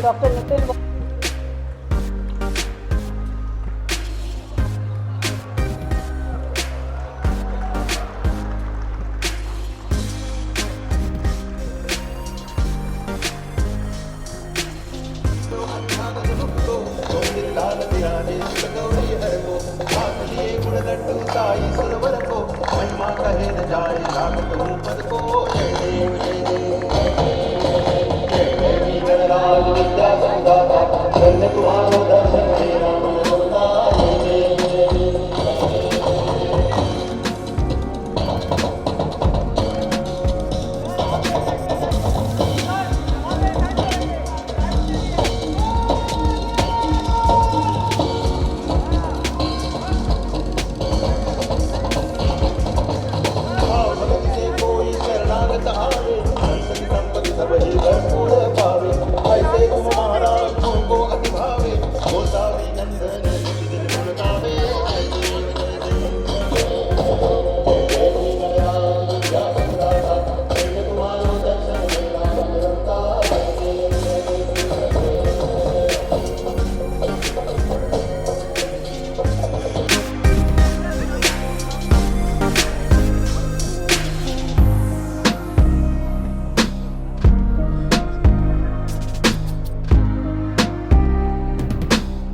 Dr. Nitin.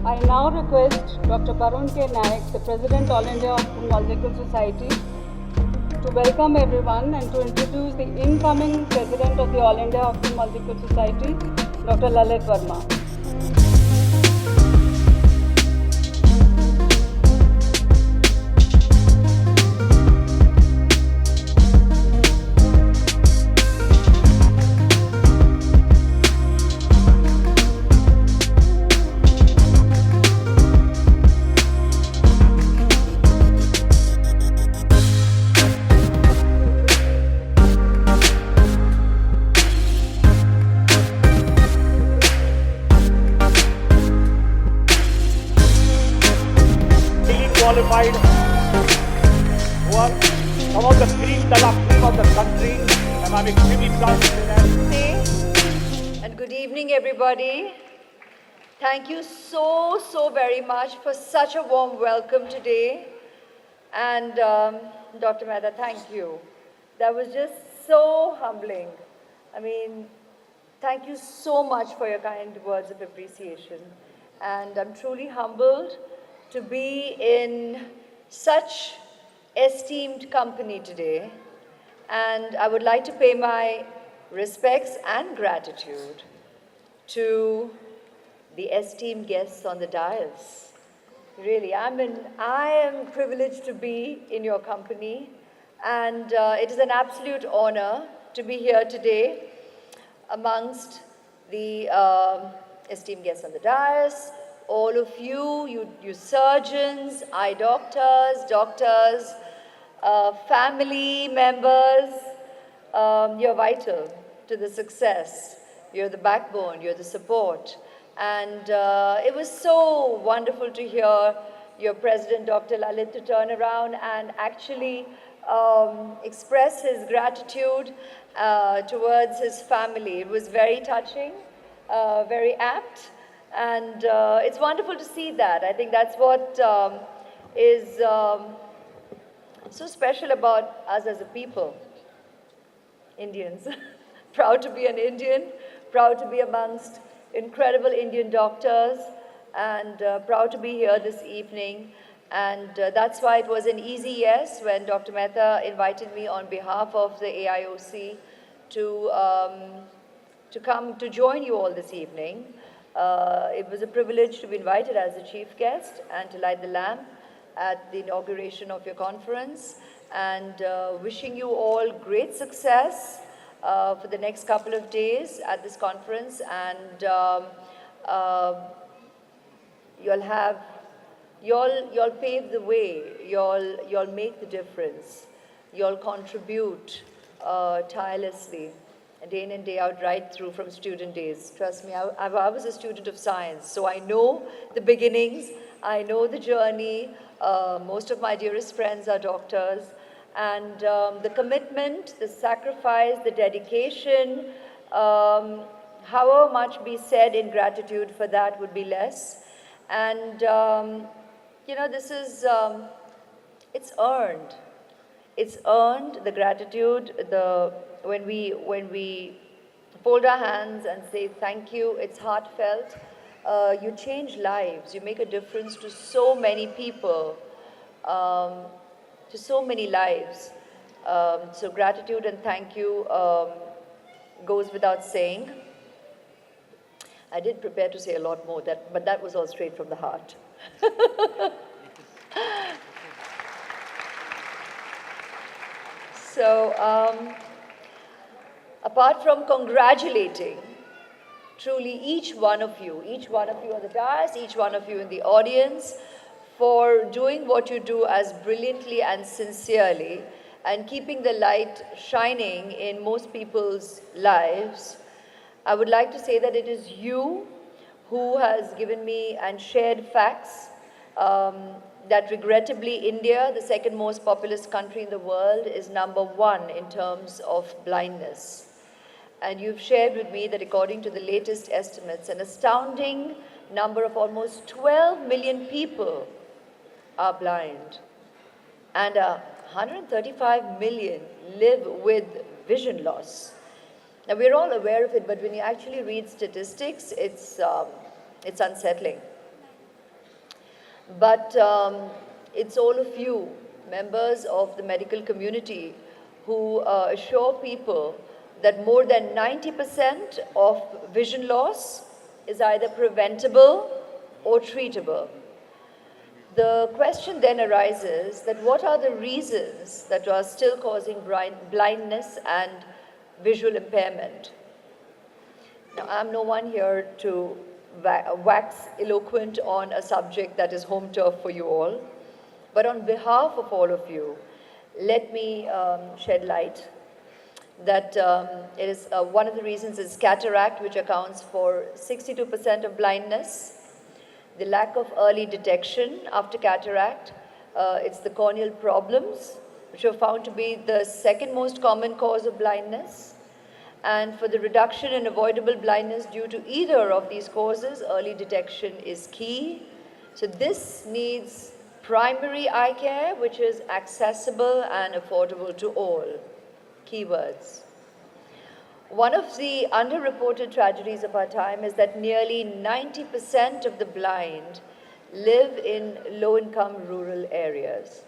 I now request Dr. Barun K. Naik, the President All India Ophthalmological Society, to welcome everyone and to introduce the incoming President of the All India Ophthalmological Society, Dr. Lalit Verma. Qualified who are some of the cream of the country, and I'm extremely proud to say that. And good evening, everybody. Thank you so very much for such a warm welcome today. And Dr. Mehta, thank you. That was just so humbling. I mean, thank you so much for your kind words of appreciation. And I'm truly humbled to be in such esteemed company today. And I would like to pay my respects and gratitude to the esteemed guests on the dais. Really, I am privileged to be in your company, and it is an absolute honor to be here today amongst the esteemed guests on the dais, all of you surgeons, eye doctors, family members. You're vital to the success. You're the backbone, you're the support. And it was so wonderful to hear your president, Dr. Lalit, to turn around and actually express his gratitude towards his family. It was very touching, very apt. And it's wonderful to see that. I think that's what is so special about us as a people, Indians. Proud to be an Indian, proud to be amongst incredible Indian doctors, and proud to be here this evening. And that's why it was an easy yes when Dr. Mehta invited me on behalf of the AIOC to come to join you all this evening. It was a privilege to be invited as a chief guest and to light the lamp at the inauguration of your conference, and wishing you all great success for the next couple of days at this conference, and you'll pave the way, you'll make the difference, you'll contribute tirelessly, day in and day out, right through from student days. Trust me, I was a student of science, so I know the beginnings, I know the journey. Most of my dearest friends are doctors, and the commitment, the sacrifice, the dedication however much be said in gratitude for that would be less. And, this is, it's earned. It's earned, the gratitude, when we fold our hands and say thank you, it's heartfelt. You change lives, you make a difference to so many people, to so many lives. So gratitude and thank you goes without saying. I did prepare to say a lot more, but that was all straight from the heart. So, apart from congratulating truly each one of you on the dais, each one of you in the audience, for doing what you do as brilliantly and sincerely and keeping the light shining in most people's lives, I would like to say that it is you who has given me and shared facts that regrettably India, the second most populous country in the world, is #1 in terms of blindness. And you've shared with me that according to the latest estimates, an astounding number of almost 12 million people are blind. And 135 million live with vision loss. Now, we're all aware of it, but when you actually read statistics, it's unsettling. But it's all of you, members of the medical community, who assure people that more than 90% of vision loss is either preventable or treatable. The question then arises that what are the reasons that are still causing blindness and visual impairment? Now, I'm no one here to wax eloquent on a subject that is home turf for you all, but on behalf of all of you, let me shed light that it is one of the reasons is cataract, which accounts for 62% of blindness. The lack of early detection after cataract, it's the corneal problems, which are found to be the second most common cause of blindness. And for the reduction in avoidable blindness due to either of these causes, early detection is key. So this needs primary eye care, which is accessible and affordable to all. Keywords. One of the underreported tragedies of our time is that nearly 90% of the blind live in low-income rural areas.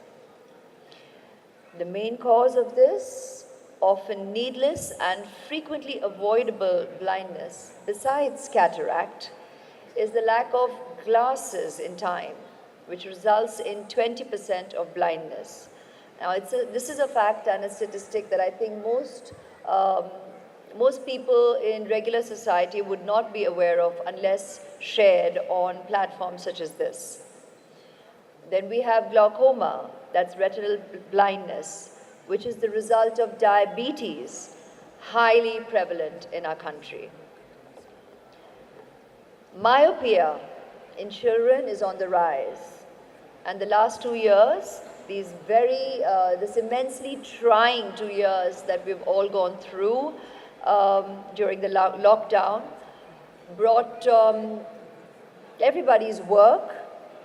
The main cause of this, often needless and frequently avoidable blindness, besides cataract, is the lack of glasses in time, which results in 20% of blindness. Now, this is a fact and a statistic that I think most people in regular society would not be aware of unless shared on platforms such as this. Then we have glaucoma, that's retinal blindness, which is the result of diabetes, highly prevalent in our country. Myopia in children is on the rise. And the last 2 years, this immensely trying 2 years that we've all gone through during the lockdown, brought everybody's work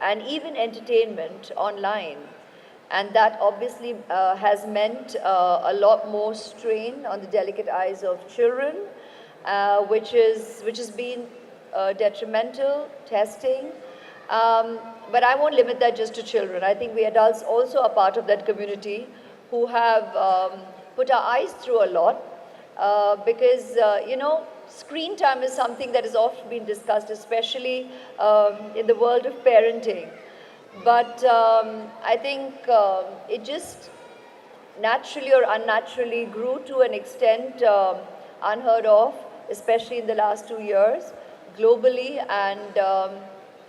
and even entertainment online. And that obviously has meant a lot more strain on the delicate eyes of children, which has been detrimental, testing. But I won't limit that just to children. I think we adults also are part of that community who have put our eyes through a lot because, screen time is something that has often been discussed, especially in the world of parenting. But I think it just naturally or unnaturally grew to an extent unheard of, especially in the last 2 years, globally, and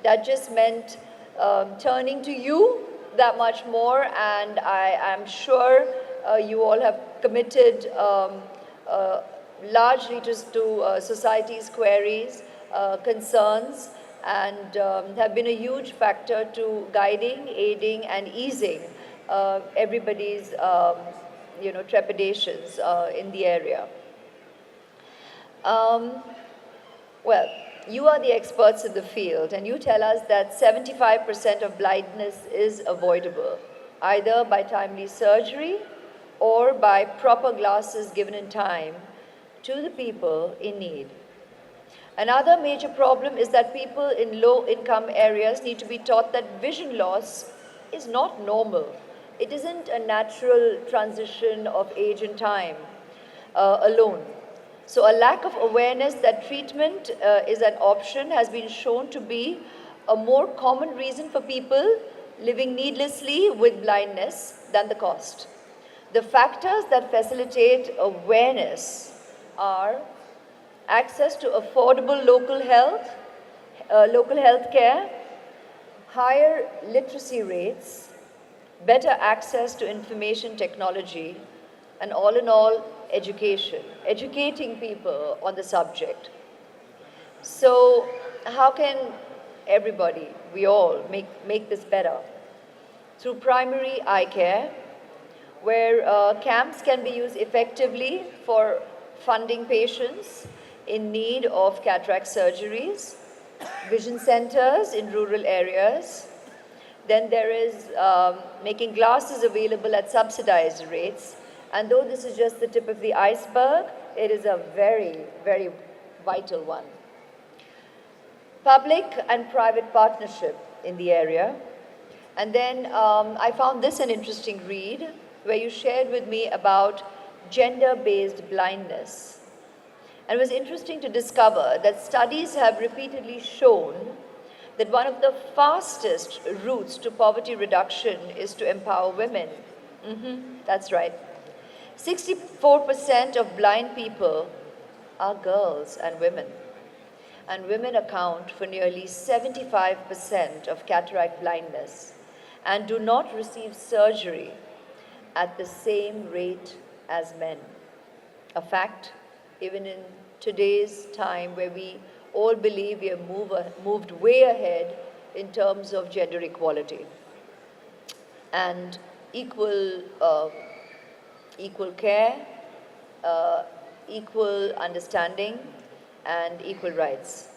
that just meant turning to you that much more, and I am sure you all have committed largely just to society's queries, concerns, and have been a huge factor to guiding, aiding, and easing everybody's trepidations in the area. Well, you are the experts in the field, and you tell us that 75% of blindness is avoidable, either by timely surgery or by proper glasses given in time to the people in need. Another major problem is that people in low-income areas need to be taught that vision loss is not normal. It isn't a natural transition of age and time alone. So a lack of awareness that treatment is an option has been shown to be a more common reason for people living needlessly with blindness than the cost. The factors that facilitate awareness are access to affordable local health care, higher literacy rates, better access to information technology, and all in all, education, educating people on the subject. So how can everybody, we all, make this better? Through primary eye care, where camps can be used effectively for funding patients in need of cataract surgeries, vision centers in rural areas. Then there is making glasses available at subsidized rates. And though this is just the tip of the iceberg, it is a very, very vital one. Public and private partnership in the area. And then I found this an interesting read, where you shared with me about gender-based blindness. And it was interesting to discover that studies have repeatedly shown that one of the fastest routes to poverty reduction is to empower women. That's right. 64% of blind people are girls and women. And women account for nearly 75% of cataract blindness and do not receive surgery at the same rate as men. A fact, even in today's time where we all believe we have moved way ahead in terms of gender equality and equal care, equal understanding, and equal rights.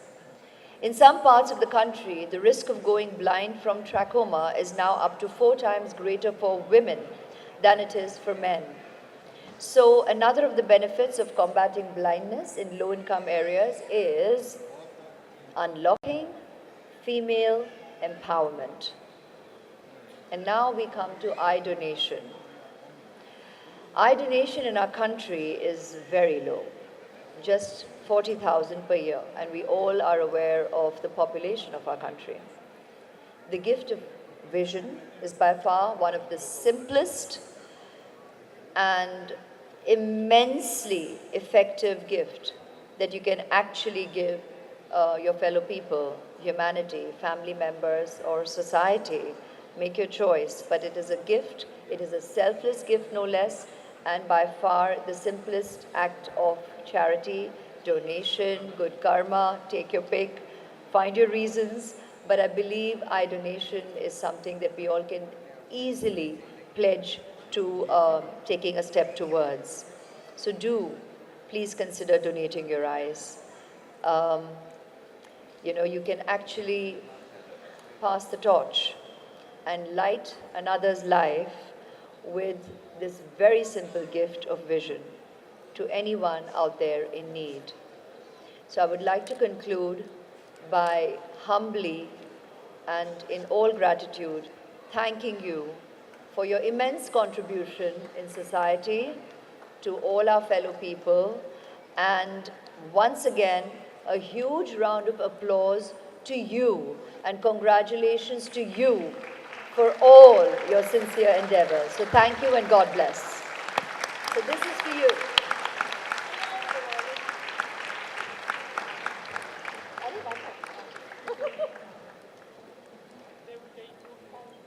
In some parts of the country, the risk of going blind from trachoma is now up to 4 times greater for women than it is for men. So another of the benefits of combating blindness in low-income areas is unlocking female empowerment. And now we come to eye donation. Eye donation in our country is very low, just 40,000 per year, and we all are aware of the population of our country. The gift of vision is by far one of the simplest and immensely effective gift that you can actually give your fellow people, humanity, family members, or society. Make your choice, but it is a gift. It is a selfless gift, no less, and by far the simplest act of charity, donation, good karma, take your pick, find your reasons, but I believe eye donation is something that we all can easily pledge to taking a step towards. So do please consider donating your eyes. You can actually pass the torch and light another's life with this very simple gift of vision to anyone out there in need. So I would like to conclude by humbly and in all gratitude thanking you for your immense contribution in society to all our fellow people, and once again a huge round of applause to you and congratulations to you for all your sincere endeavors. So thank you and God bless. So this is for you.